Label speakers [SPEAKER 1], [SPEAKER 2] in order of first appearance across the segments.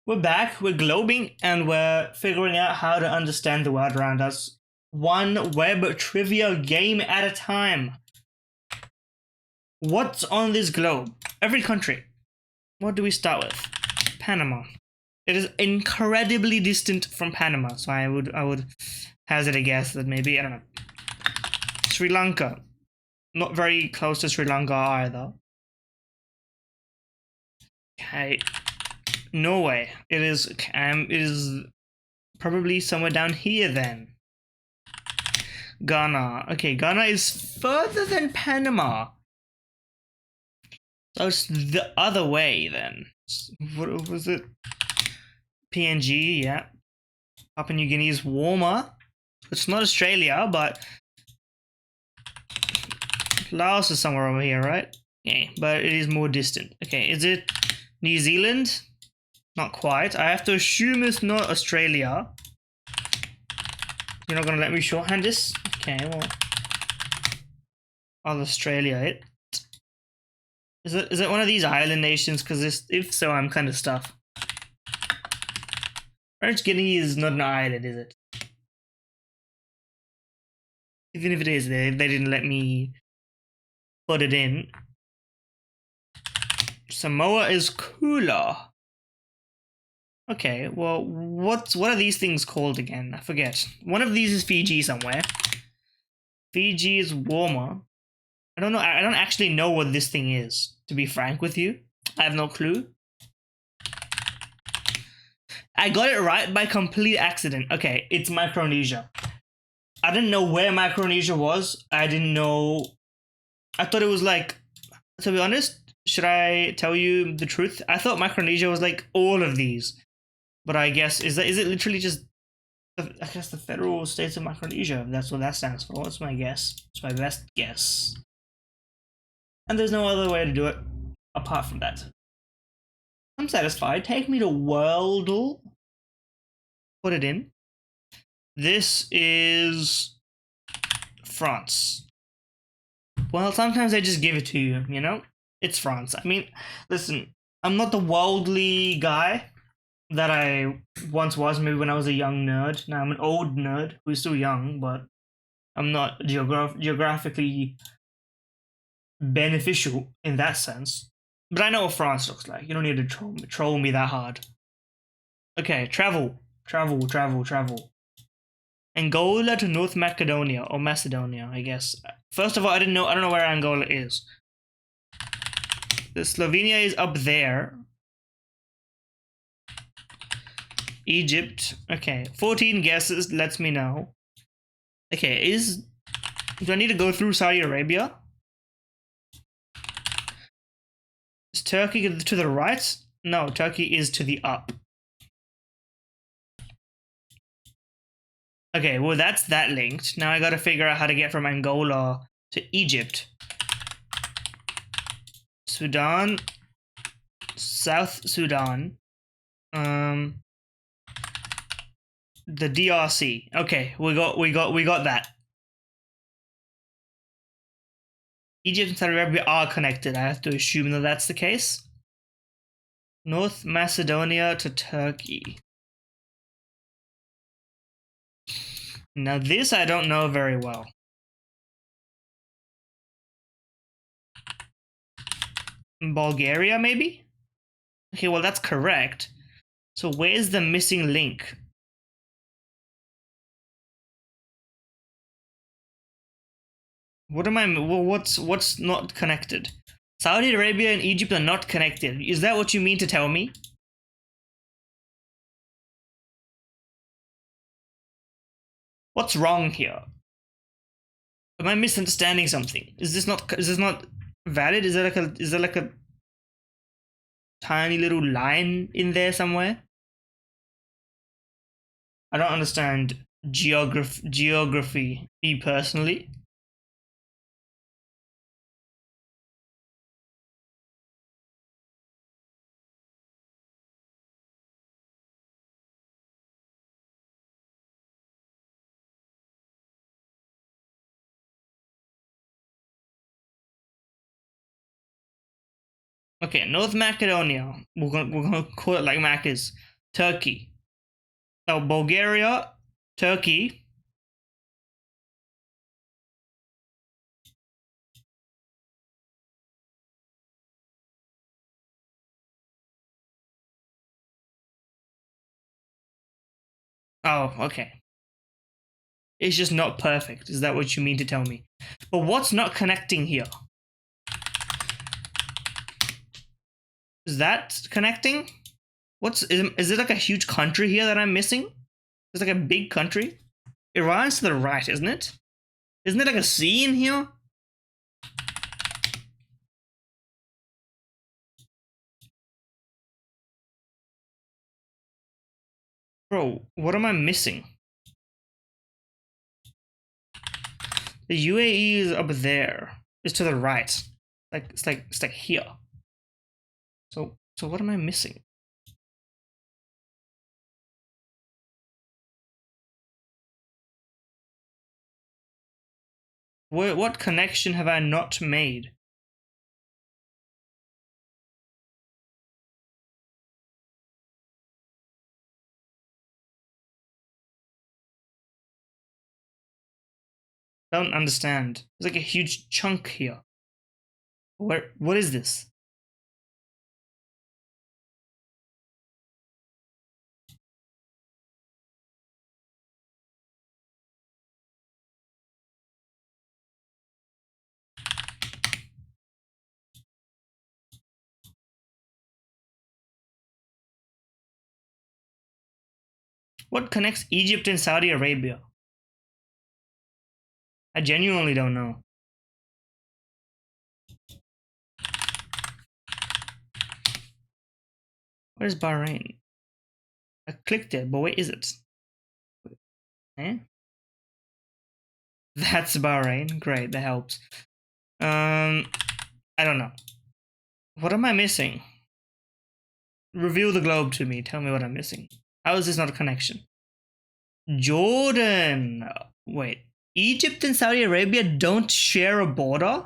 [SPEAKER 1] We're back, we're globing, and we're figuring out how to understand the world around us. One web trivia game at a time. What's on this globe? Every country. What do we start with? Panama. It is incredibly distant from Panama, so I would hazard a guess that maybe, I don't know. Sri Lanka. Not very close to Sri Lanka either. Okay. Norway. It is probably somewhere down here then. Ghana. Okay, Ghana is further than Panama. So it's the other way then. What was it? PNG, yeah. Papua New Guinea is warmer. It's not Australia, but Laos is somewhere over here, right? Yeah, but it is more distant. Okay, is it New Zealand? Not quite. I have to assume it's not Australia. You're not gonna let me shorthand this? Okay, well. Oh, Australia, it. Is it one of these island nations? Because if so, I'm kind of stuffed. French Guinea is not an island, is it? Even if it is, they didn't let me put it in. Samoa is cooler. Okay, well, what are these things called again? I forget. One of these is Fiji somewhere. Fiji is warmer. I don't know. I don't actually know what this thing is, to be frank with you. I have no clue. I got it right by complete accident. Okay, it's Micronesia. I didn't know where Micronesia was. I didn't know. I thought it was like, to be honest, should I tell you the truth? I thought Micronesia was like all of these. But I guess, is it literally just, I guess, the federal states of Micronesia? That's what that stands for. That's my guess. It's my best guess. And there's no other way to do it apart from that. I'm satisfied. Take me to Wordle. Put it in. This is France. Well, sometimes they just give it to you, you know? It's France. I mean, listen, I'm not the worldly guy that I once was, maybe when I was a young nerd. Now I'm an old nerd who's still young, but I'm not geographically beneficial in that sense. But I know what France looks like. You don't need to troll me that hard. Okay, travel. Angola to North Macedonia, or Macedonia, I guess. First of all, I don't know where Angola is. The Slovenia is up there. Egypt. Okay, 14 guesses lets me know. Okay, do I need to go through Saudi Arabia? Is Turkey to the right? No, Turkey is to the up. Okay, well that's that linked. Now I gotta figure out how to get from Angola to Egypt. Sudan. South Sudan. The DRC. Okay, we got that. Egypt and Saudi Arabia are connected. I have to assume that that's the case. North Macedonia to Turkey. Now this I don't know very well. Bulgaria, maybe? Okay, well that's correct. So where's the missing link? What's not connected? Saudi Arabia and Egypt are not connected. Is that what you mean to tell me? What's wrong here? Am I misunderstanding something? Is this not valid? Is there like a tiny little line in there somewhere? I don't understand geography, me personally. Okay, North Macedonia. We're gonna call it like Mac is. Turkey. Oh, Bulgaria, Turkey. Oh, okay. It's just not perfect. Is that what you mean to tell me? But what's not connecting here? Is that connecting? Is it like a huge country here that I'm missing? It's like a big country. Iran's to the right, isn't it? Isn't it like a sea in here? Bro, what am I missing? The UAE is up there. It's to the right. It's like here. So what am I missing? What connection have I not made? I don't understand. There's like a huge chunk here. What is this? What connects Egypt and Saudi Arabia? I genuinely don't know. Where's Bahrain? I clicked it, but where is it? Eh? That's Bahrain. Great, that helps. I don't know. What am I missing? Reveal the globe to me. Tell me what I'm missing. How is this not a connection? Jordan. Wait. Egypt and Saudi Arabia don't share a border?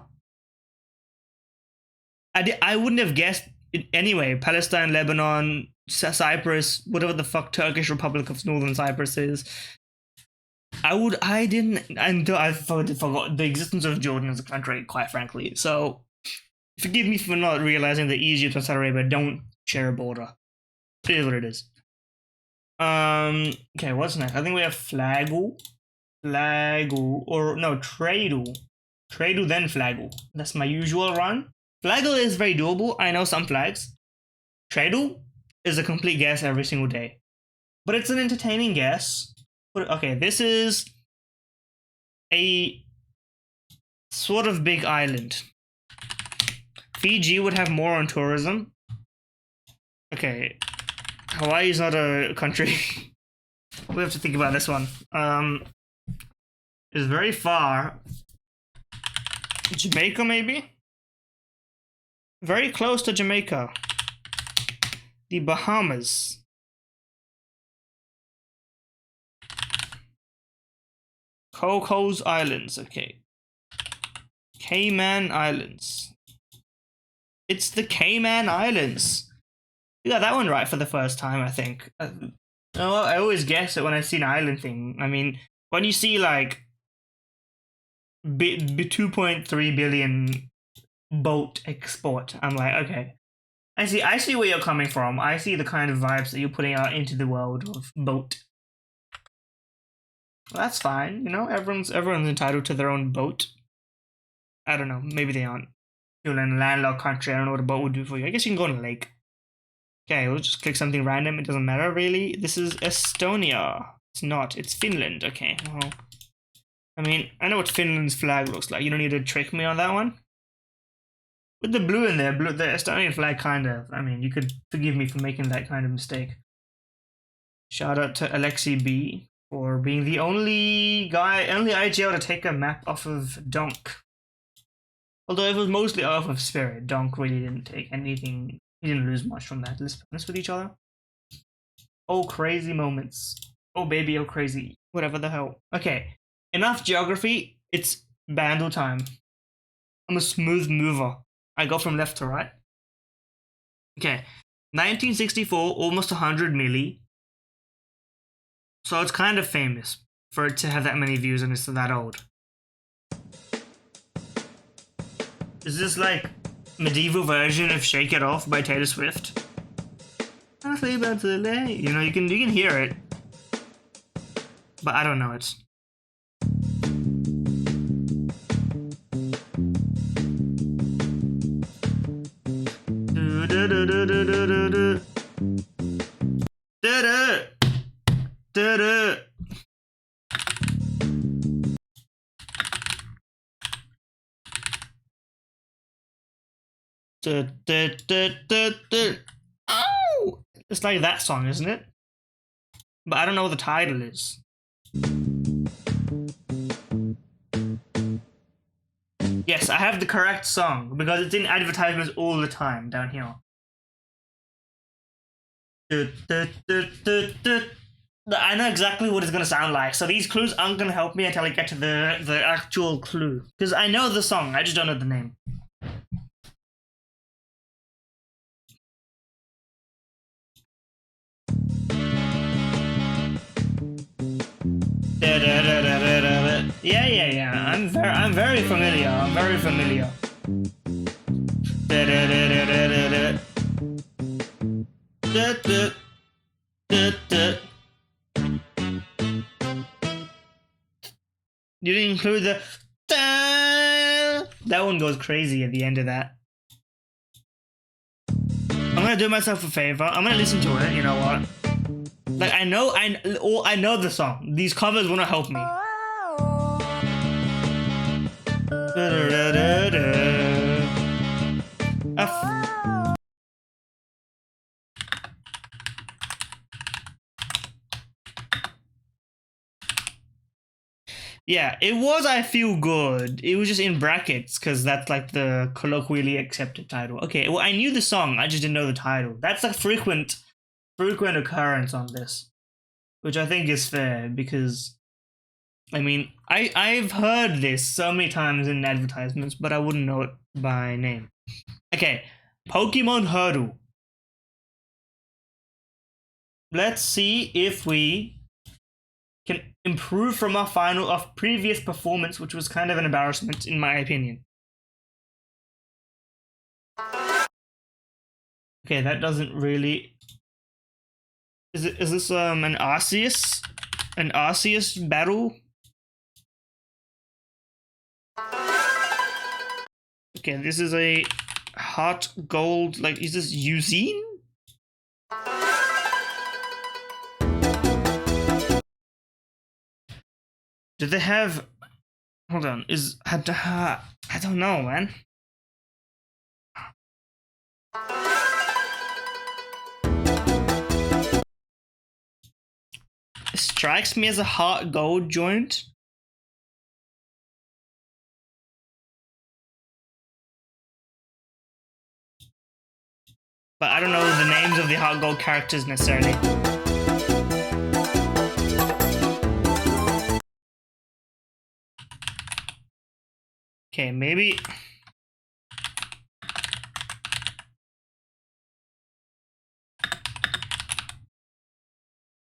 [SPEAKER 1] I wouldn't have guessed it anyway. Palestine, Lebanon, Cyprus, whatever the fuck Turkish Republic of Northern Cyprus is. I didn't until I forgot the existence of Jordan as a country, quite frankly. So forgive me for not realizing that Egypt and Saudi Arabia don't share a border. It is what it is. Okay, what's next? I think we have Flagel. Or no, Tradle. Tradle then Flagel. That's my usual run. Flagel is very doable. I know some flags. Tradle is a complete guess every single day. But it's an entertaining guess. Okay, this is a sort of big island. Fiji would have more on tourism. Okay, Hawaii is not a country. We have to think about this one. It's very far. Jamaica, maybe? Very close to Jamaica. The Bahamas. Cocos Islands, okay. Cayman Islands. It's the Cayman Islands. You got that one right for the first time, I think. I always guess it when I see an island thing. I mean, when you see like 2.3 billion boat export, I'm like, okay. I see where you're coming from. I see the kind of vibes that you're putting out into the world of boat. Well, that's fine, you know. Everyone's entitled to their own boat. I don't know. Maybe they aren't. You're in a landlocked country. I don't know what a boat would do for you. I guess you can go on a lake. Okay, we'll just click something random. It doesn't matter really. This is Estonia. It's not. It's Finland. Okay. Well, I mean, I know what Finland's flag looks like. You don't need to trick me on that one. With the blue in there, the Estonian flag kind of. I mean, you could forgive me for making that kind of mistake. Shout out to Alexi B for being the only IGL to take a map off of Donk. Although it was mostly off of Spirit, Donk really didn't take anything. He didn't lose much from that. Let's be honest with each other. Oh, crazy moments. Oh, baby, oh, crazy. Whatever the hell. Okay, enough geography. It's Bandle time. I'm a smooth mover. I go from left to right. Okay, 1964, almost 100 milli. So it's kind of famous for it to have that many views and it's that old. Is this like medieval version of Shake It Off by Taylor Swift? I sleep until late. You know, you can hear it. But I don't know it. Oh! It's like that song, isn't it? But I don't know what the title is. Yes, I have the correct song because it's in advertisements all the time down here. I know exactly what it's gonna sound like, so these clues aren't gonna help me until I get to the actual clue. Because I know the song, I just don't know the name. Yeah. I'm very familiar. I'm very familiar. You didn't include the. That one goes crazy at the end of that. I'm gonna do myself a favor. I'm gonna listen to it. You know what? Like I know the song. These covers wanna help me. Yeah, it was I Feel Good. It was just in brackets because that's like the colloquially accepted title. Okay, well I knew the song, I just didn't know the title. That's a frequent occurrence on this, which I think is fair because I mean I've heard this so many times in advertisements, but I wouldn't know it by name. Okay, Pokemon Hurdle. Let's see if we can improve from our previous performance, which was kind of an embarrassment in my opinion. Okay, that doesn't really. Is this an Arceus? An Arceus battle? Okay, this is a hot gold. Like, is this Usine? Do they have? Hold on. I don't know, man. It strikes me as a hot gold joint. But I don't know the names of the hot gold characters necessarily. Okay, maybe.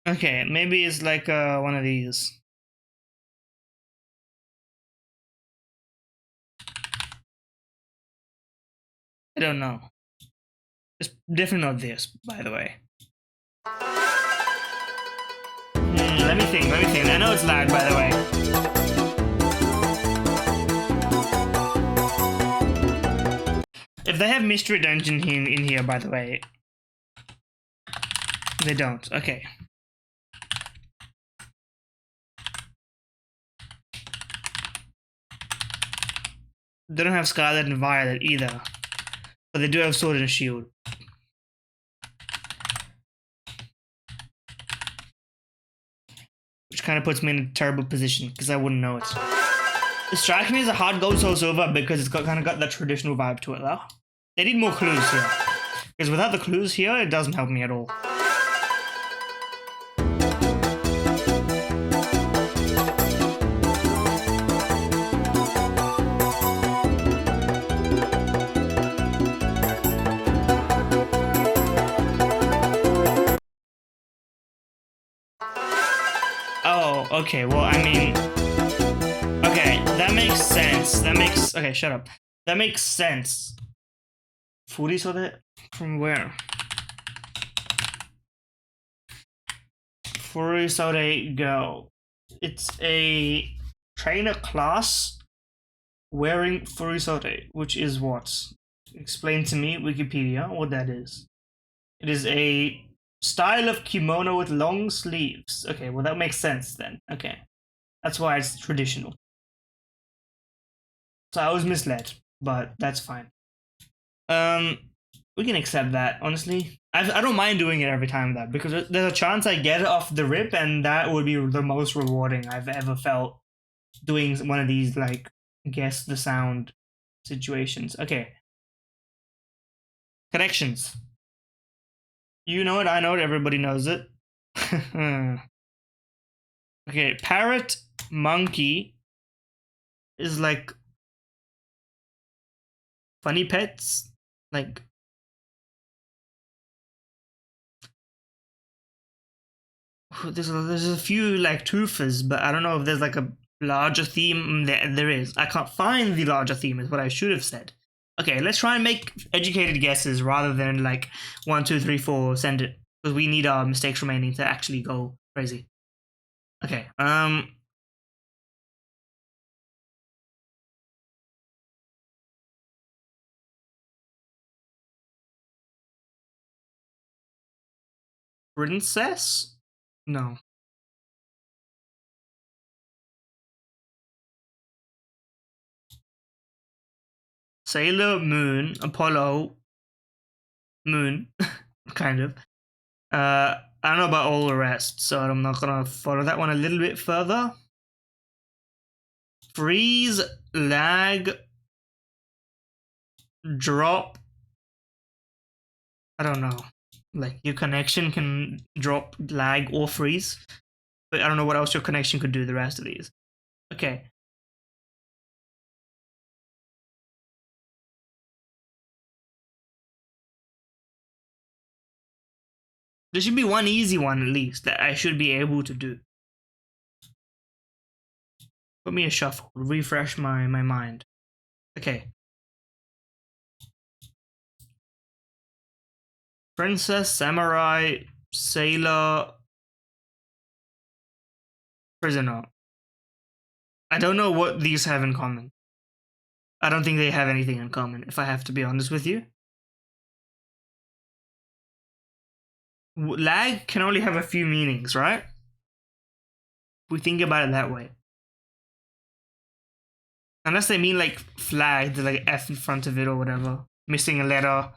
[SPEAKER 1] Okay, maybe it's like one of these. I don't know. It's definitely not this, by the way. Let me think. I know it's lag, by the way. If they have Mystery Dungeon in here, by the way. They don't. Okay. They don't have Scarlet and Violet either. But they do have Sword and Shield. Which kind of puts me in a terrible position, because I wouldn't know it. It strikes me as a hard gold soul silver because it's kind of got that traditional vibe to it though. They need more clues here. Because without the clues here, it doesn't help me at all. okay. Well, I mean, okay, that makes sense. Okay, shut up. That makes sense. Furisode? From where? Furisode Go. It's a trainer class wearing Furisode, which is what? Explain to me, Wikipedia, what that is. It is a style of kimono with long sleeves. Okay, well that makes sense then. Okay. That's why it's traditional. So I was misled, but that's fine. We can accept that, honestly. I don't mind doing it every time that, because there's a chance I get it off the rip, and that would be the most rewarding I've ever felt doing one of these, like, guess the sound situations. Okay. Connections. You know it, I know it, everybody knows it. Okay, parrot, monkey is like funny pets. Like, there's a few like toofers, but I don't know if there's like a larger theme. There is. I can't find the larger theme, is what I should have said. Okay, let's try and make educated guesses rather than like 1, 2, 3, 4, send it. Because we need our mistakes remaining to actually go crazy. Okay, princess? No. Sailor Moon, Apollo, Moon, kind of. I don't know about all the rest, so I'm not gonna follow that one a little bit further. Freeze, lag, drop. I don't know. Like, your connection can drop, lag, or freeze. But I don't know what else your connection could do the rest of these. Okay. There should be one easy one at least that I should be able to do. Put me a shuffle, refresh my mind. Okay. Princess, samurai, sailor, prisoner. I don't know what these have in common. I don't think they have anything in common, if I have to be honest with you. Lag can only have a few meanings, right? We think about it that way. Unless they mean like flagged, like F in front of it or whatever. Missing a letter.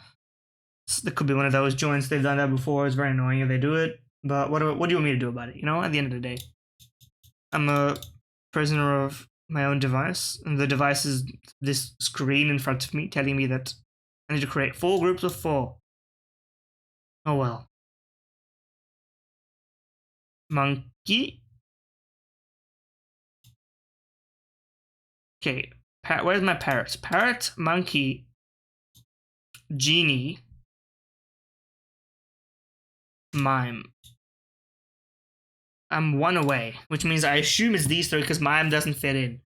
[SPEAKER 1] That could be one of those joints. They've done that before. It's very annoying if they do it. But what do you want me to do about it? You know, at the end of the day, I'm a prisoner of my own device. And the device is this screen in front of me telling me that I need to create 4 groups of 4. Oh well. Monkey. Okay, where's my parrots? Parrot, monkey, genie, mime. I'm 1 away, which means I assume it's these 3 because mime doesn't fit in.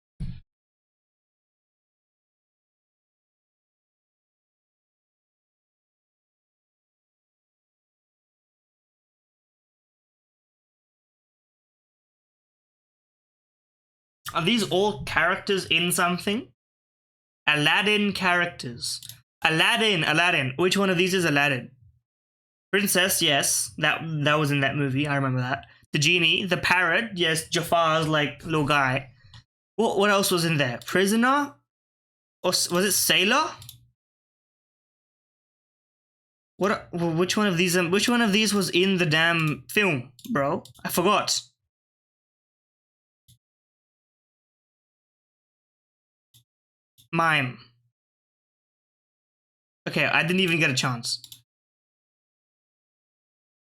[SPEAKER 1] Are these all characters in something? Aladdin characters. Aladdin. Which one of these is Aladdin? Princess, yes. That was in that movie. I remember that. The genie, the parrot, yes. Jafar's like little guy. What else was in there? Prisoner? Or was it sailor? Which one of these? Which one of these was in the damn film, bro? I forgot. Mime. Okay, I didn't even get a chance.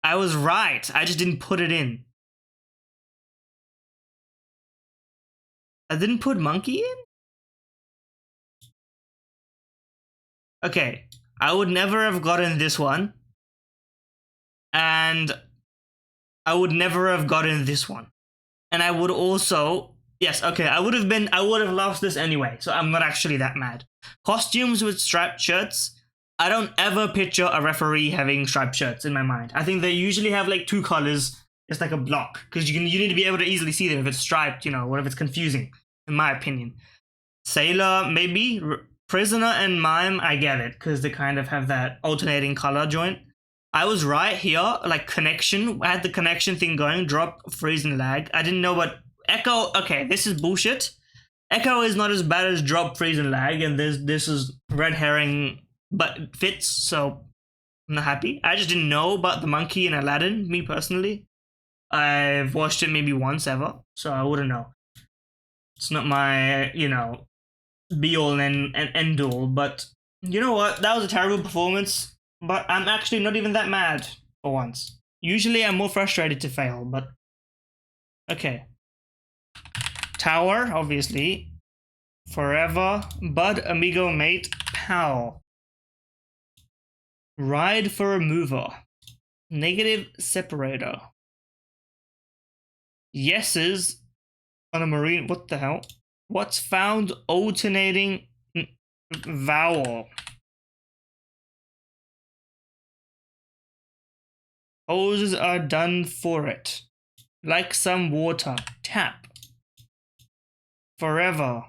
[SPEAKER 1] I was right. I just didn't put it in. I didn't put monkey in? Okay, I would never have gotten this one. And I would never have gotten this one. And I would also, yes, okay, I would have lost this anyway, so I'm not actually that mad. Costumes with striped shirts. I don't ever picture a referee having striped shirts in my mind. I think they usually have like two colors. It's like a block because you need to be able to easily see them if it's striped, or if it's confusing, in my opinion. Sailor, maybe. Prisoner and mime, I get it because they kind of have that alternating color joint. I was right here, like connection. I had the connection thing going, drop, freeze, and lag. I didn't know what echo. Okay, this is bullshit. Echo is not as bad as drop, freeze, and lag, and this is red herring, but it fits. So I'm not happy. I just didn't know about the monkey in Aladdin. Me personally, I've watched it maybe once ever, so I wouldn't know. It's not my be all and end all. But you know what? That was a terrible performance. But I'm actually not even that mad for once. Usually I'm more frustrated to fail, but okay. Tower, obviously. Forever. Bud, amigo, mate, pal. Ride for a mover. Negative separator. Yeses on a marine. What the hell? What's found alternating vowel? Hoses are done for it. Like some water. Tap. Forever.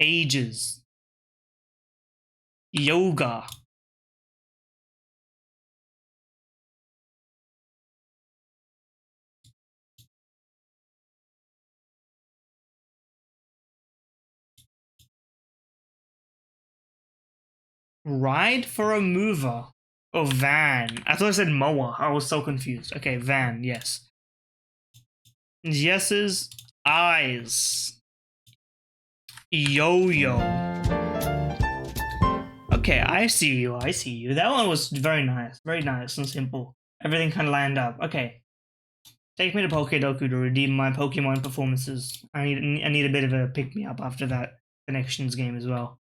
[SPEAKER 1] Ages. Yoga. Ride for a mover. Oh, van. I thought I said mower. I was so confused. Okay, van, yes. Yeses. Eyes. Yo-yo. Okay, I see you. I see you. That one was very nice. Very nice and simple. Everything kind of lined up. Okay. Take me to Pokedoku to redeem my Pokemon performances. I need a bit of a pick-me-up after that Connections game as well.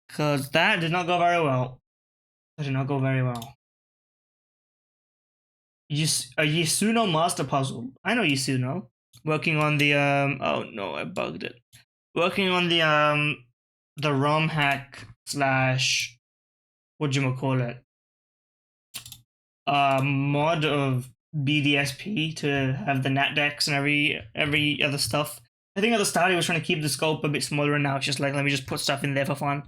[SPEAKER 1] Because that did not go very well. That did not go very well. A Yasuno Master Puzzle. I know Yasuno. Working on the oh no, I bugged it. Working on the ROM hack slash whatchamacallit mod of BDSP to have the NAT decks and every other stuff. I think at the start he was trying to keep the scope a bit smaller, and now it's just like, let me just put stuff in there for fun.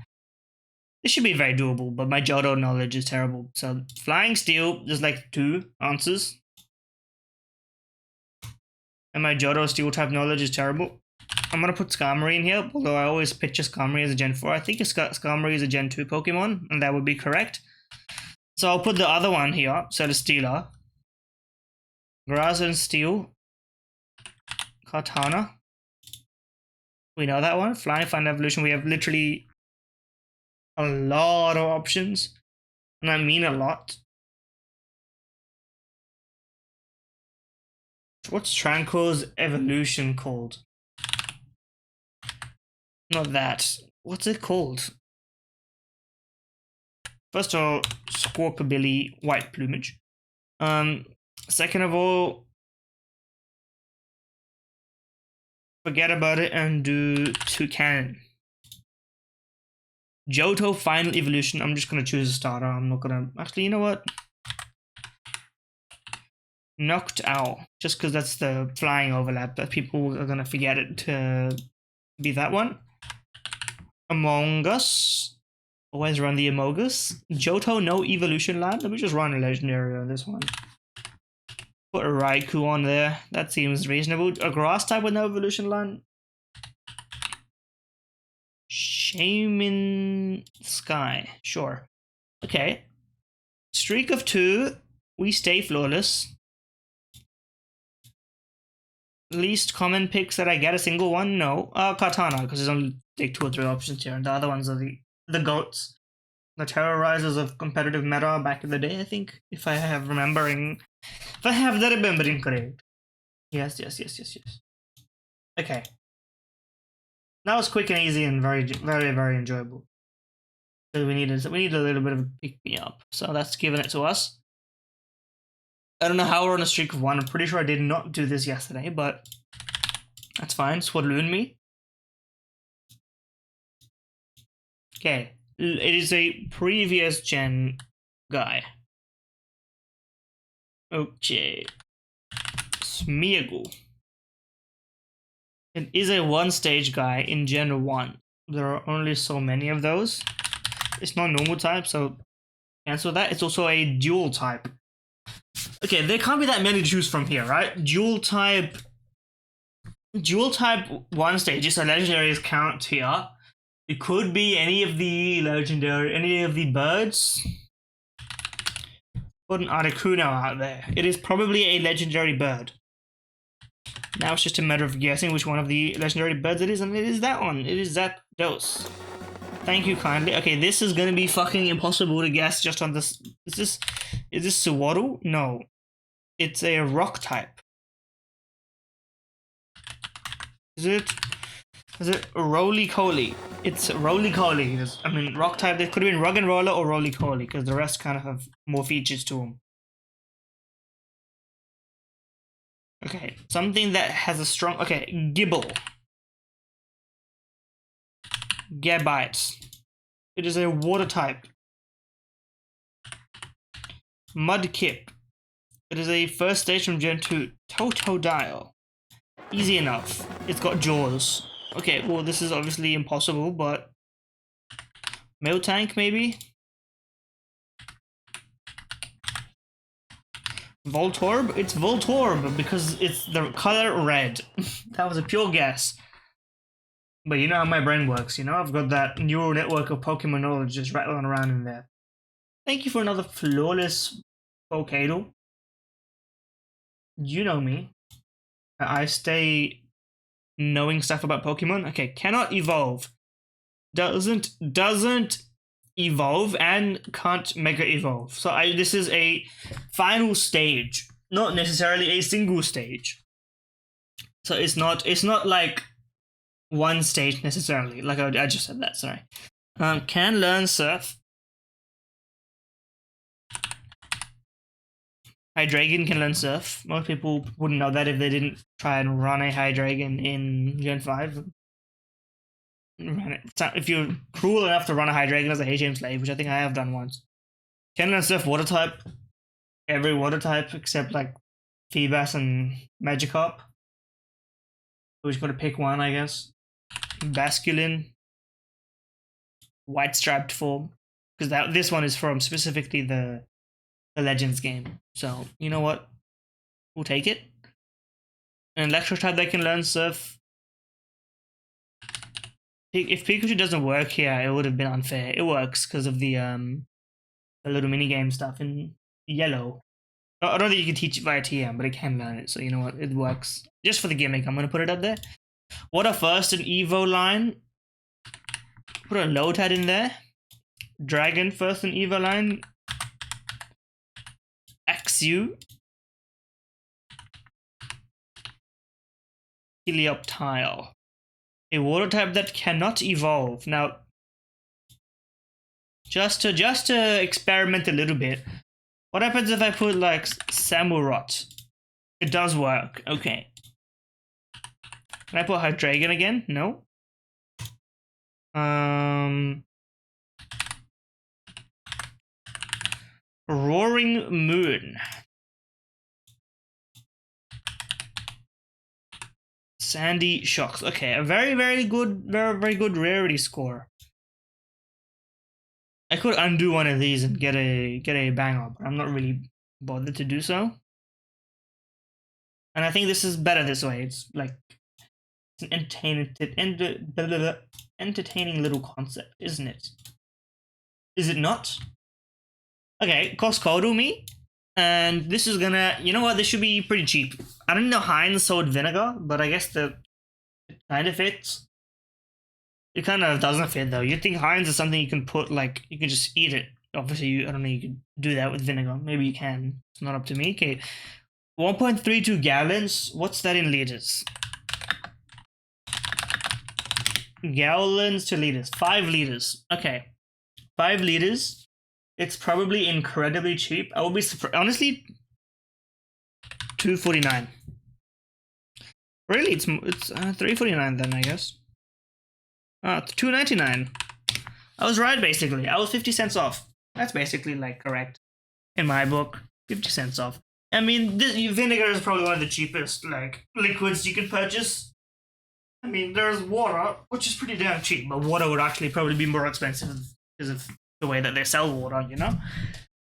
[SPEAKER 1] This should be very doable, but my Johto knowledge is terrible. So Flying Steel, there's like 2 answers. And my Johto Steel type knowledge is terrible. I'm gonna put Skarmory in here, although I always picture Skarmory as a Gen 4. I think Skarmory is a Gen 2 Pokemon, and that would be correct. So I'll put the other one here, so the Steeler. Grass and Steel. Katana. We know that one. Flying Fun Evolution. We have literally a lot of options, and I mean a lot. What's Tranquil's evolution called? Not that. What's it called? First of all, Squawkabilly white plumage. Second of all, forget about it and do Toucan. Johto final evolution. I'm just gonna choose a starter. I'm not gonna actually. You know what? Knocked Owl, just because that's the flying overlap that people are gonna forget it to be that one. Among Us. Always run the Amogus. Johto no evolution land. Let me just run a legendary on this one. Put a Raikou on there. That seems reasonable. A grass type with no evolution land. Shaman Sky. Sure. Okay. Streak of 2. We stay flawless. Least common picks that I get a single one? No. Katana, because there's only like 2 or 3 options here, and the other ones are the goats. The terrorizers of competitive meta back in the day, I think. If I have the remembering correct. Yes. Okay. That was quick and easy and very, very, very enjoyable. So we need a little bit of a pick me up. So that's giving it to us. I don't know how we're on a streak of 1. I'm pretty sure I did not do this yesterday, but that's fine. Swadloon me. Okay. It is a previous gen guy. Okay. Smeagol. It is a 1-stage guy in Gen 1. There are only so many of those. It's not normal type, so cancel that. It's also a dual type. Okay, there can't be that many to choose from here, right? Dual type 1 stages, so legendaries count here. It could be any of the birds. Put an Articuno out there. It is probably a legendary bird. Now it's just a matter of guessing which one of the legendary birds it is, and it is that one. It is that dose. Thank you kindly. Okay, this is gonna be fucking impossible to guess just on this. Is this Swaddle? No. It's a rock type. Is it Roly-Coly? It's Roly-Coly. I mean, rock type, there could have been Rug and Roller or Roly-Coly, because the rest kind of have more features to them. Okay, something that has a strong... Okay, Gibble. Gabite. It is a water type. Mudkip. It is a 1st stage from Gen 2. Totodile. Easy enough. It's got jaws. Okay, well, this is obviously impossible, but... Miltank, maybe? Voltorb? It's Voltorb, because it's the color red. That was a pure guess. But you know how my brain works, you know? I've got that neural network of Pokemon knowledge just rattling around in there. Thank you for another flawless Volcano. You know me. I stay knowing stuff about Pokemon. Okay, cannot evolve. Doesn't evolve and can't mega evolve. So this is a final stage, not necessarily a single stage. So it's not like 1 stage necessarily. Like I just said that. Sorry. Can learn Surf. Hydreigon can learn Surf. Most people wouldn't know that if they didn't try and run a Hydreigon in Gen 5. If you're cruel enough to run a Hydreigon as a HM slave, which I think I have done once. Can learn Surf water type. Every water type except like Feebas and Magikarp. We just gotta pick one, I guess. Basculin. White striped form. Because this one is from specifically the Legends game. So, you know what? We'll take it. An electro type that can learn Surf. If Pikachu doesn't work here, it would have been unfair. It works because of the little minigame stuff in yellow. I don't think you can teach it via TM, but it can learn it. So you know what? It works. Just for the gimmick, I'm going to put it up there. What a first and Evo line. Put a Lotad in there. Dragon first and Evo line. Axew. Helioptile. A water type that cannot evolve. Now, just to experiment a little bit, what happens if I put like Samurott? It does work. Okay. Can I put Hydreigon again? No. Roaring Moon. Sandy Shocks. Okay, a very good rarity score. I could undo one of these and get a banger, but I'm not really bothered to do so. And I think this is better this way. It's like it's an entertaining little concept, isn't it? Is it not? Okay, Costco me. And this is gonna, you know what, this should be pretty cheap. I don't know Heinz sold vinegar, but I guess it kind of fits. It kind of doesn't fit though. You'd think Heinz is something you can put, like, you can just eat it. Obviously, I don't know, you could do that with vinegar. Maybe you can. It's not up to me. Okay, 1.32 gallons. What's that in liters? Gallons to liters. 5 liters. Okay, 5 liters. It's probably incredibly cheap. I will be surprised. Honestly, 249. Really, it's 349 then, I guess. 299. I was right, basically. I was 50 cents off. That's basically, like, correct. In my book, 50 cents off. I mean, vinegar is probably one of the cheapest, like, liquids you can purchase. I mean, there's water, which is pretty damn cheap, but water would actually probably be more expensive because of the way that they sell water, you know?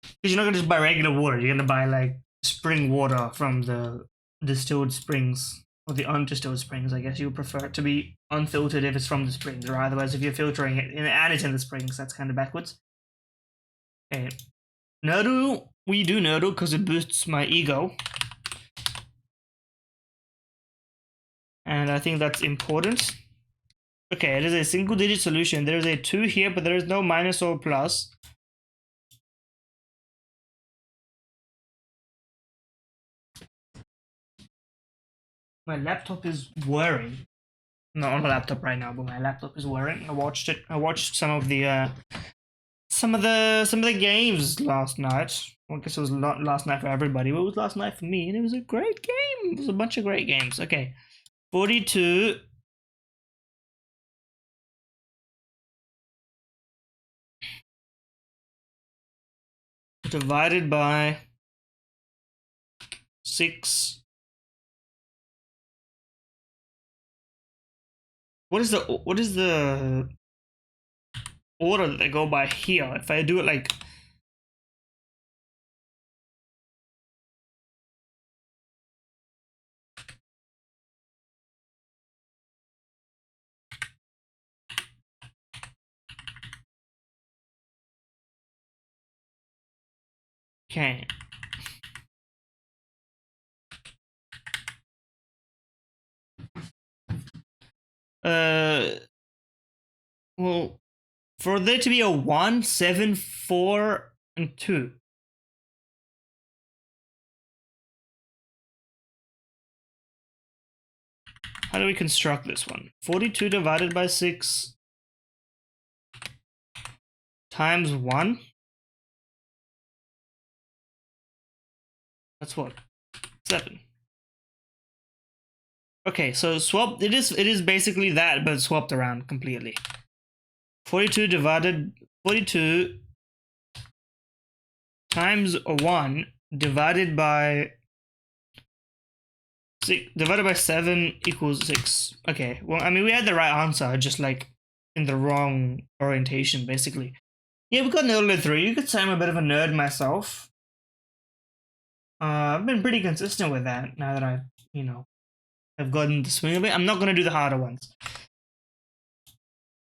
[SPEAKER 1] Because you're not gonna just buy regular water, you're gonna buy, like, spring water from the distilled springs. Or the undistilled springs, I guess you would prefer it to be unfiltered if it's from the springs, or otherwise if you're filtering it and it's in the springs, that's kind of backwards. Okay. Nerdle, we do Nerdle because it boosts my ego. And I think that's important. Okay, it is a single digit solution. There is a 2 here, but there is no minus or plus. My laptop is whirring. Not on my laptop right now, but my laptop is whirring. I watched it. I watched some of the games last night. Well, I guess it was not last night for everybody, but it was last night for me, and it was a great game. It was a bunch of great games. Okay, 42. Divided by 6. What is the order that they go by here? If I do it like okay. Well, for there to be a 1, 7, 4, and 2. How do we construct this one? 42 divided by 6 times 1. That's what? 7. Okay, so swap. It is basically that, but swapped around completely. 42 times 1 divided by 6 divided by 7 equals 6. Okay, well, I mean, we had the right answer, just like in the wrong orientation, basically. Yeah, we got nerdle 3. You could say I'm a bit of a nerd myself. I've been pretty consistent with that now that I've gotten the swing of it. I'm not gonna do the harder ones.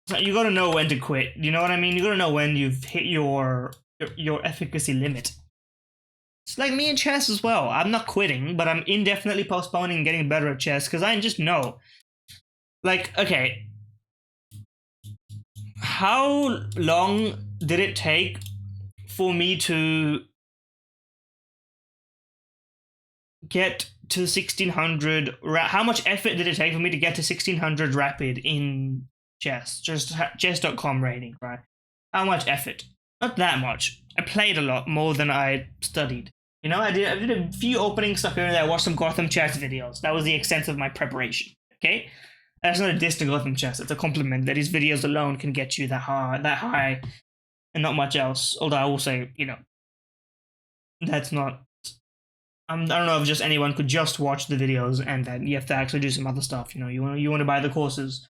[SPEAKER 1] So you gotta know when to quit. You know what I mean? You gotta know when you've hit your efficacy limit. It's like me in chess as well. I'm not quitting, but I'm indefinitely postponing getting better at chess because I just know. Like, okay, how long did it take for me to get to 1600? How much effort did it take for me to get to 1600 rapid in chess? Just chess.com rating, right? How much effort? Not that much. I played a lot more than I studied. You know, I did a few opening stuff here and there. I watched some Gotham chess videos. That was the extent of my preparation. Okay, that's not a diss to Gotham chess. It's a compliment that his videos alone can get you that high, and not much else. Although I will say, that's not. I don't know if just anyone could just watch the videos and then you have to actually do some other stuff. You want to buy the courses.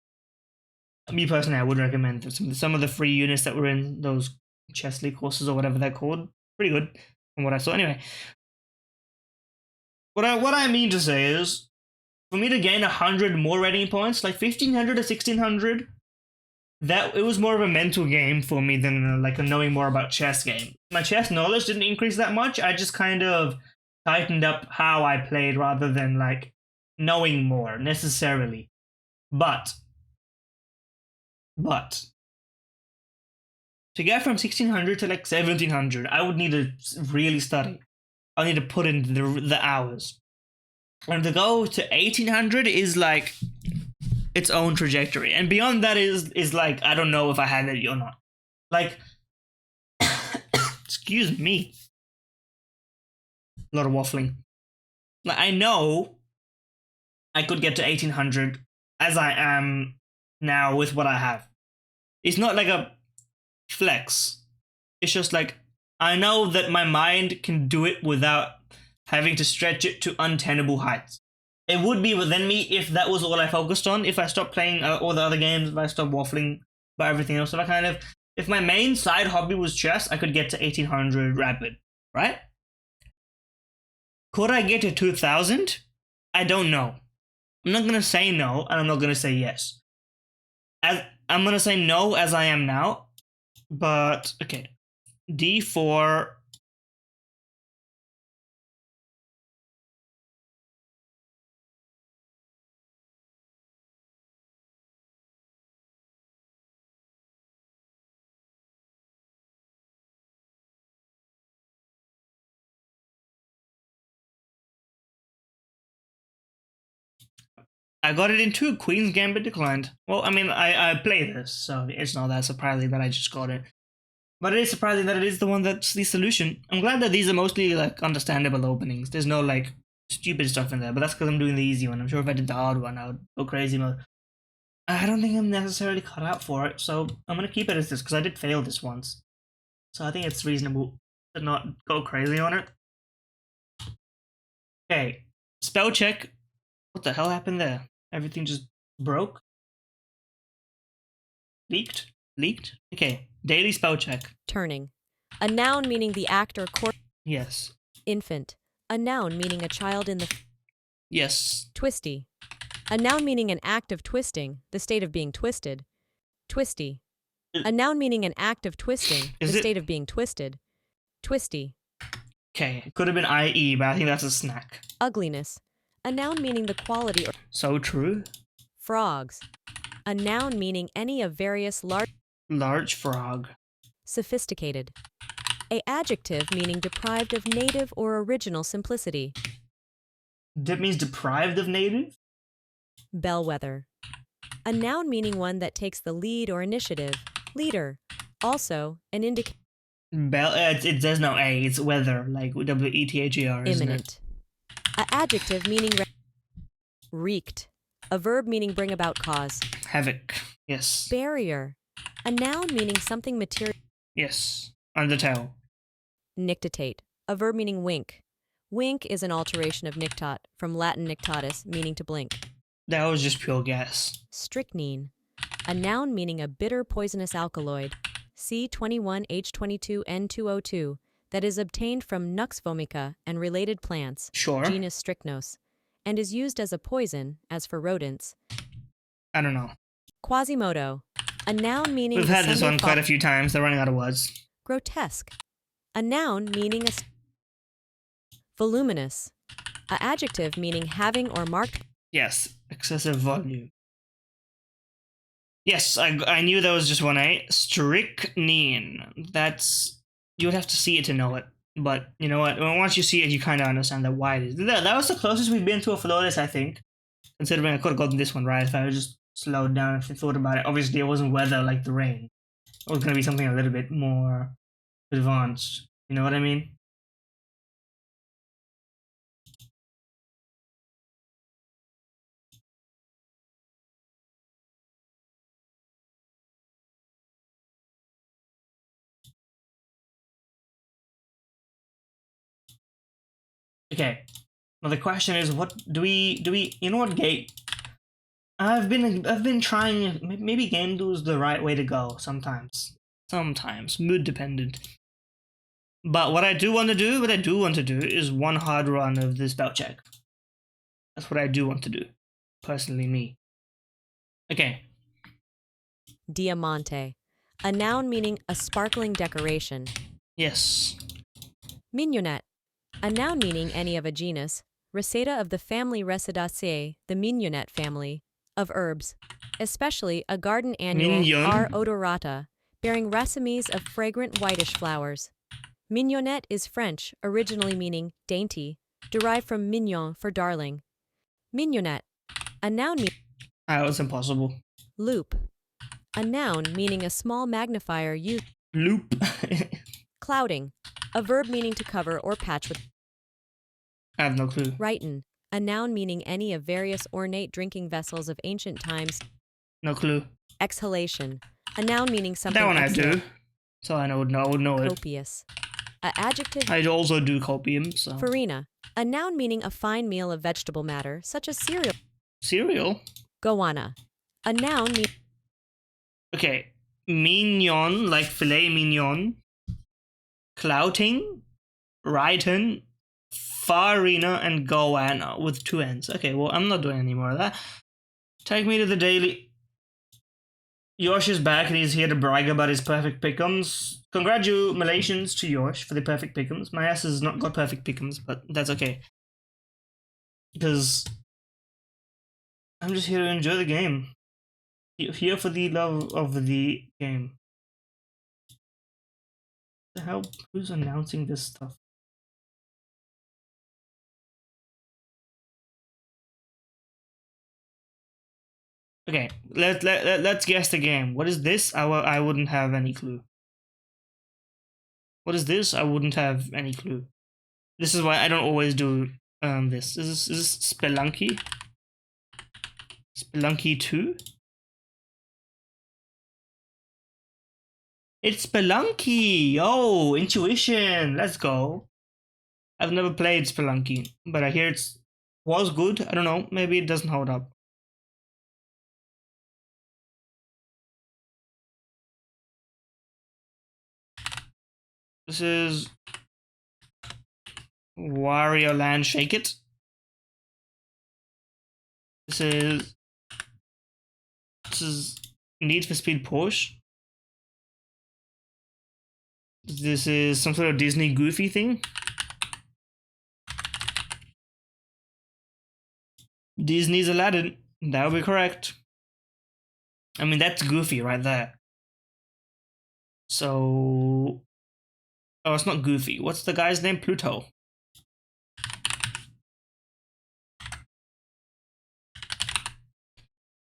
[SPEAKER 1] Me personally, I would recommend some of the free units that were in those Chess League courses or whatever they're called. Pretty good from what I saw. Anyway, what I mean to say is, for me to gain 100 more rating points, like 1500 to 1600, that it was more of a mental game for me than like a knowing more about chess game. My chess knowledge didn't increase that much. I just kind of tightened up how I played rather than like knowing more necessarily. But to get from 1600 to like 1700, I would need to really study. I need to put in the hours. And to go to 1800 is like its own trajectory. And beyond that is like, I don't know if I had it or not. Like, excuse me. A lot of waffling. Like, I know I could get to 1800 as I am now with what I have. It's not like a flex. It's just like I know that my mind can do it without having to stretch it to untenable heights. It would be within me if that was all I focused on. If I stopped playing all the other games, if I stopped waffling about everything else, if my main side hobby was chess, I could get to 1800 rapid, right? Could I get to 2000? I don't know. I'm not gonna say no, and I'm not gonna say yes. I'm gonna say no as I am now, but okay. D4. I got it in 2. Queen's Gambit declined. Well, I mean, I play this, so it's not that surprising that I just got it. But it is surprising that it is the one that's the solution. I'm glad that these are mostly like understandable openings. There's no like stupid stuff in there, but that's because I'm doing the easy one. I'm sure if I did the hard one, I would go crazy mode. I don't think I'm necessarily cut out for it, so I'm gonna keep it as this because I did fail this once. So I think it's reasonable to not go crazy on it. Okay, spell check. What the hell happened there? Everything just broke? Leaked? Leaked? Okay, daily spell check.
[SPEAKER 2] Turning. A noun meaning the act or course.
[SPEAKER 1] Yes.
[SPEAKER 2] Infant. A noun meaning a child in the.
[SPEAKER 1] Yes.
[SPEAKER 2] Twisty. A noun meaning an act of twisting, the state of being twisted. Twisty. A noun meaning an act of twisting, the state of being twisted. Twisty.
[SPEAKER 1] Okay, it could have been IE, but I think that's a snack.
[SPEAKER 2] Ugliness. A noun meaning the quality or.
[SPEAKER 1] So true.
[SPEAKER 2] Frogs. A noun meaning any of various
[SPEAKER 1] large frog.
[SPEAKER 2] Sophisticated. A adjective meaning deprived of native or original simplicity.
[SPEAKER 1] That means deprived of native?
[SPEAKER 2] Bellwether. A noun meaning one that takes the lead or initiative. Leader. Also, an indicator.
[SPEAKER 1] There's no A, it's weather, like WETHER, isn't
[SPEAKER 2] Imminent. A adjective meaning wreaked. A verb meaning bring about cause.
[SPEAKER 1] Havoc. Yes.
[SPEAKER 2] Barrier. A noun meaning something material.
[SPEAKER 1] Yes. Undertale.
[SPEAKER 2] Nictitate. A verb meaning wink. Wink is an alteration of nictot, from Latin nictatus, meaning to blink.
[SPEAKER 1] That was just pure guess.
[SPEAKER 2] Strychnine. A noun meaning a bitter poisonous alkaloid. C21H22N2O2 that is obtained from Nux vomica and related plants,
[SPEAKER 1] sure.
[SPEAKER 2] Genus Strychnos, and is used as a poison, as for rodents.
[SPEAKER 1] I don't know.
[SPEAKER 2] Quasimodo. A noun meaning.
[SPEAKER 1] We've had this one quite a few times. They're running out of words.
[SPEAKER 2] Grotesque. A noun meaning a. Voluminous. A adjective meaning having or marked.
[SPEAKER 1] Yes, excessive volume. Yes, I knew there was just one A. Strychnine. That's. You would have to see it to know it. But you know what? Once you see it, you kind of understand that why it is. That was the closest we've been to a flawless, I think. Considering I could have gotten this one right if I just slowed down and thought about it. Obviously, it wasn't weather like the rain. It was going to be something a little bit more advanced. You know what I mean? Okay. Well, the question is, what do we? You know what gate? I've been trying. Maybe game do is the right way to go. Sometimes, mood dependent. But what I do want to do, is one hard run of this spell check. That's what I do want to do, personally, me. Okay.
[SPEAKER 2] Diamante. A noun meaning a sparkling decoration.
[SPEAKER 1] Yes.
[SPEAKER 2] Mignonette. A noun meaning any of a genus, Reseda of the family Residaceae, the mignonette family, of herbs, especially a garden annual R. odorata, bearing racemes of fragrant whitish flowers. Mignonette is French, originally meaning dainty, derived from mignon for darling. Mignonette. A noun meaning.
[SPEAKER 1] That was impossible.
[SPEAKER 2] Loop. A noun meaning a small magnifier used.
[SPEAKER 1] Loop.
[SPEAKER 2] Clouding. A verb meaning to cover or patch with.
[SPEAKER 1] I have no clue.
[SPEAKER 2] Rhyton, a noun meaning any of various ornate drinking vessels of ancient times.
[SPEAKER 1] No clue.
[SPEAKER 2] Exhalation, a noun meaning
[SPEAKER 1] That
[SPEAKER 2] something
[SPEAKER 1] one I
[SPEAKER 2] exhale.
[SPEAKER 1] do. So I would know it.
[SPEAKER 2] Copious, a adjective.
[SPEAKER 1] I also do copium, so.
[SPEAKER 2] Farina, a noun meaning a fine meal of vegetable matter, such as cereal.
[SPEAKER 1] Cereal?
[SPEAKER 2] Goanna, a noun meaning.
[SPEAKER 1] Okay. Mignon, like filet mignon. Clouting. Rhyton. Farina and goanna with 2 N's. Okay, well, I'm not doing any more of that. Take me to the daily. Yosh is back and he's here to brag about his perfect pickums. Congratulations to Yosh for the perfect pickums. My ass has not got perfect pickums, but that's okay. Because I'm just here to enjoy the game. Here for the love of the game. The hell? Who's announcing this stuff? Okay, let's guess the game. What is this? I wouldn't have any clue. What is this? I wouldn't have any clue. This is why I don't always do this. Is this Spelunky? Spelunky 2? It's Spelunky! Oh, intuition! Let's go. I've never played Spelunky, but I hear it was good. I don't know. Maybe it doesn't hold up. This is Wario Land Shake It. This is Need for Speed Porsche. This is some sort of Disney Goofy thing. Disney's Aladdin. That would be correct. I mean, that's Goofy right there. So... Oh, it's not Goofy. What's the guy's name? Pluto.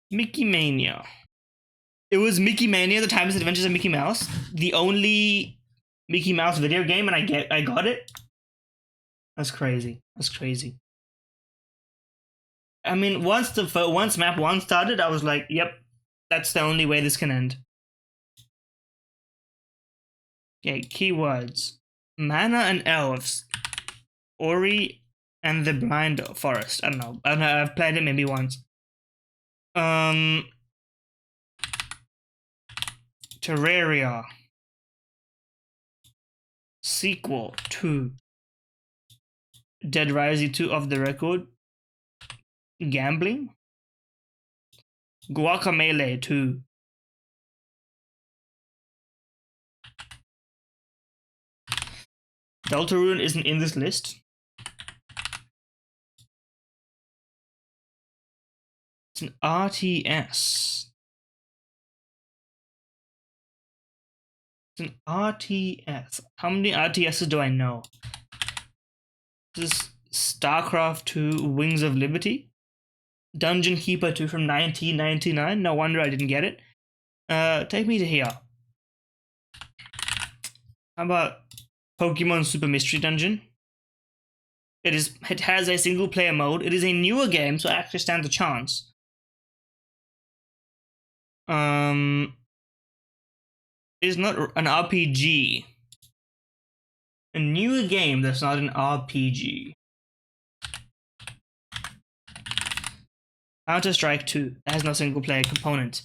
[SPEAKER 1] Mickey Mania. It was Mickey Mania, The Timeless Adventures of Mickey Mouse. The only Mickey Mouse video game, and I got it? That's crazy. That's crazy. I mean, once map 1 started, I was like, yep, that's the only way this can end. Okay, keywords. Mana and elves. Ori and the Blind Forest. I don't know. I've played it maybe once. Terraria. Sequel 2. Dead Rising 2 Off the Record. Gambling. Guacamelee 2. Deltarune isn't in this list. It's an RTS. It's an RTS. How many RTSs do I know? This is StarCraft 2 Wings of Liberty. Dungeon Keeper 2 from 1999. No wonder I didn't get it. Take me to here. How about Pokemon Super Mystery Dungeon? It has a single player mode. It is a newer game, so it actually stands a chance. It is not an RPG. A newer game that's not an RPG. Counter-Strike 2. That has no single player component.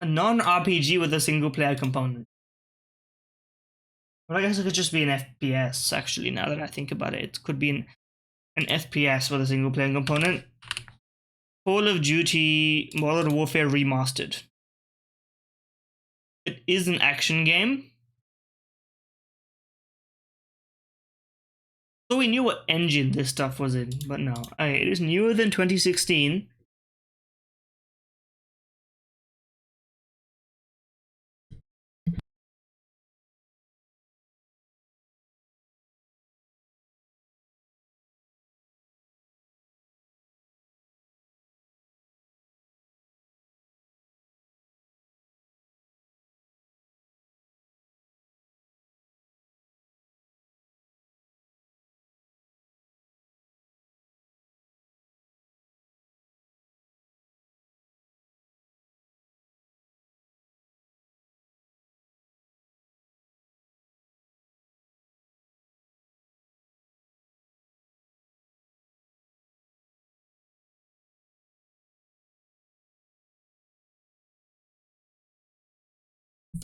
[SPEAKER 1] A non-RPG with a single player component. Well, I guess it could just be an FPS, actually, now that I think about it. It could be an FPS with a single player component. Call of Duty Modern Warfare Remastered. It is an action game. So we knew what engine this stuff was in, but no. It is newer than 2016.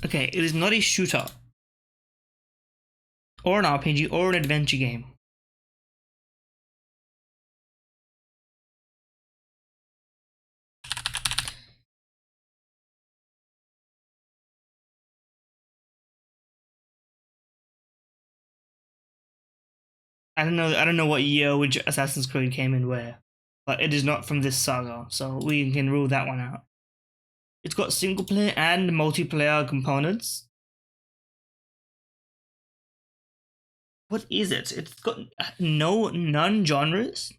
[SPEAKER 1] Okay, it is not a shooter, or an RPG, or an adventure game. I don't know what year which Assassin's Creed came in where, but it is not from this saga, so we can rule that one out. It's got single player and multiplayer components. What is it? It's got none genres.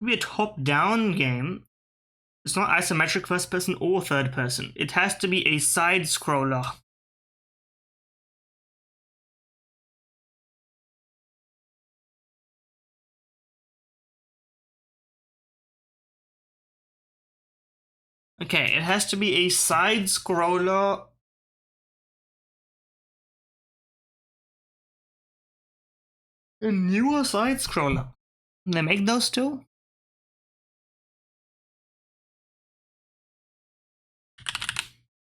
[SPEAKER 1] Be a top-down game. It's not isometric first person or third person. It has to be a side scroller. Okay, it has to be a side scroller. A newer side scroller. They make those still?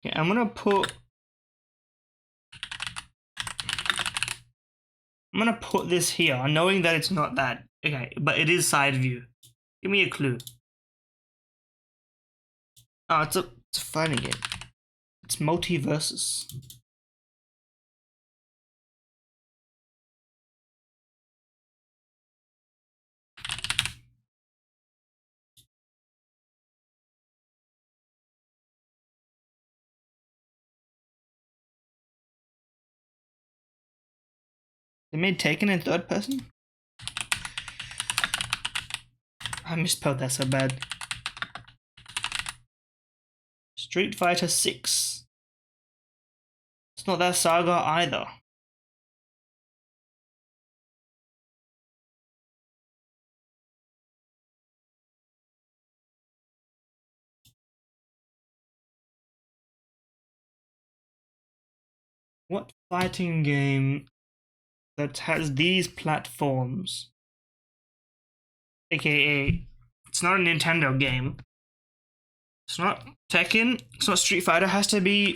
[SPEAKER 1] Okay, I'm gonna put this here, knowing that it's not that. Okay, but it is side view. Give me a clue. Oh, it's a fighting game. It's multiverses. They made Taken in third person? I misspelled that so bad. Street Fighter 6. It's not that saga either. What fighting game that has these platforms? AKA, it's not a Nintendo game. It's not Tekken. It's not Street Fighter. Has to be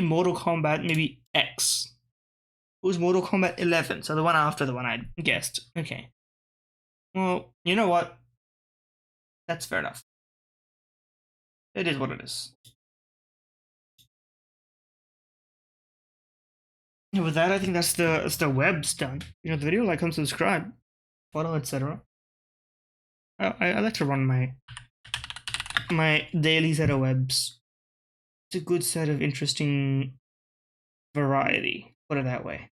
[SPEAKER 1] Mortal Kombat, maybe X. It was Mortal Kombat 11, so the one after the one I guessed. Okay. Well, you know what? That's fair enough. It is what it is. And with that, I think that's the web's done. You know, the video, like, and subscribe, follow, etc. I like to run my daily set of webs. It's a good set of interesting variety. Put it that way.